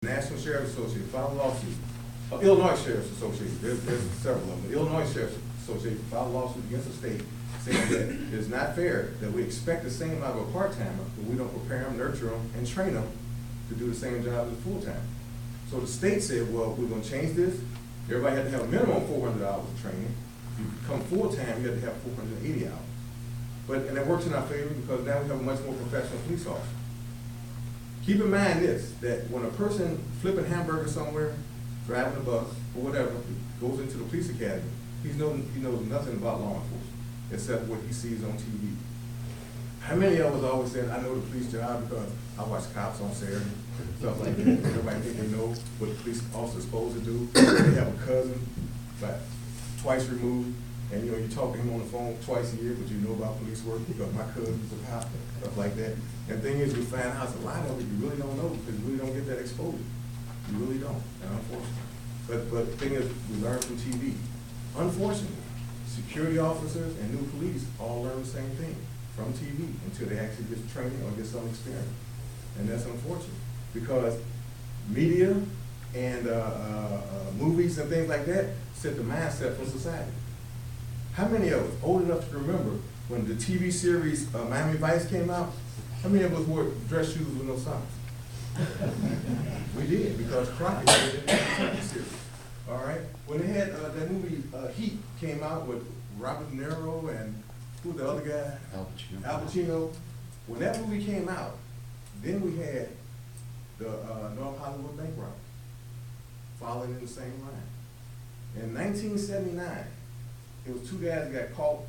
National Sheriff's Association filed a lawsuit. Illinois Sheriff's Association, there's several of them. The Illinois Sheriff's Association filed a lawsuit against the state saying that it's not fair that we expect the same out of a part-timer, but we don't prepare them, nurture them, and train them to do the same job as a full-timer. So the state said, well, we're going to change this. Everybody had to have a minimum 400 hours of training. If you become full-time, you had to have 480 hours. And that works in our favor because now we have a much more professional police officer. Keep in mind this, that when a person flipping hamburgers somewhere, driving a bus, or whatever, goes into the police academy, he knows nothing about law enforcement, except what he sees on TV. How many of us always said, I know the police job because I watch Cops on Saturday, stuff like that. Everybody think they know what the police officer's supposed to do. They have a cousin, but twice removed, and you talk to him on the phone twice a year, but you know about police work because my cousin's a cop, stuff like that. And the thing is, we find out a lot of it you really don't know because you really don't get that exposure. You really don't, and unfortunately. But the thing is, we learn from TV. Unfortunately, security officers and new police all learn the same thing from TV until they actually get training or get some experience. And that's unfortunate because media and movies and things like that set the mindset for society. How many of us, old enough to remember when the TV series Miami Vice came out, how many of us wore dress shoes with no socks? We did, because Crockett did it in the TV series. All right? When they had that movie Heat came out with Robert De Niro and who's the other guy? Al Pacino. When that movie came out, then we had the North Hollywood bank robbery following in the same line. In 1979, it was two guys that got caught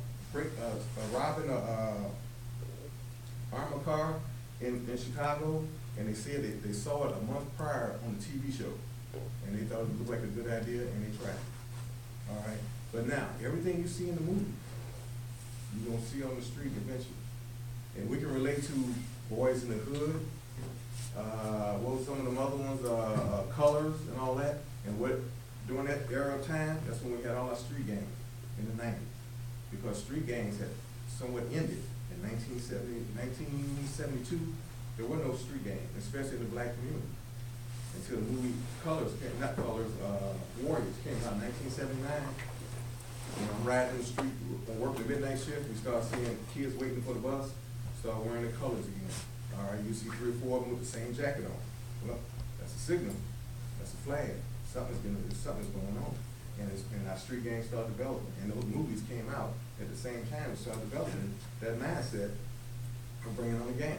robbing a armored car in Chicago, and they said they saw it a month prior on the TV show, and they thought it looked like a good idea, and they tried it. All right, but now everything you see in the movie, you're gonna see on the street eventually, and we can relate to Boys in the Hood. What was some of them other ones? Colors and all that, and what during that era of time, that's when we had all our street gangs in the 90s, because street gangs had somewhat ended in 1972. There were no street gangs, especially in the black community, until the movie Colors came, not Colors, Warriors came out in 1979. When I'm riding in the street, working the midnight shift, we start seeing kids waiting for the bus, start wearing the colors again. All right, you see 3 or 4 of them with the same jacket on. Well, that's a signal, that's a flag. Something's going on. And our street gangs started developing. And those movies came out at the same time and started developing that mindset of bringing on the gang.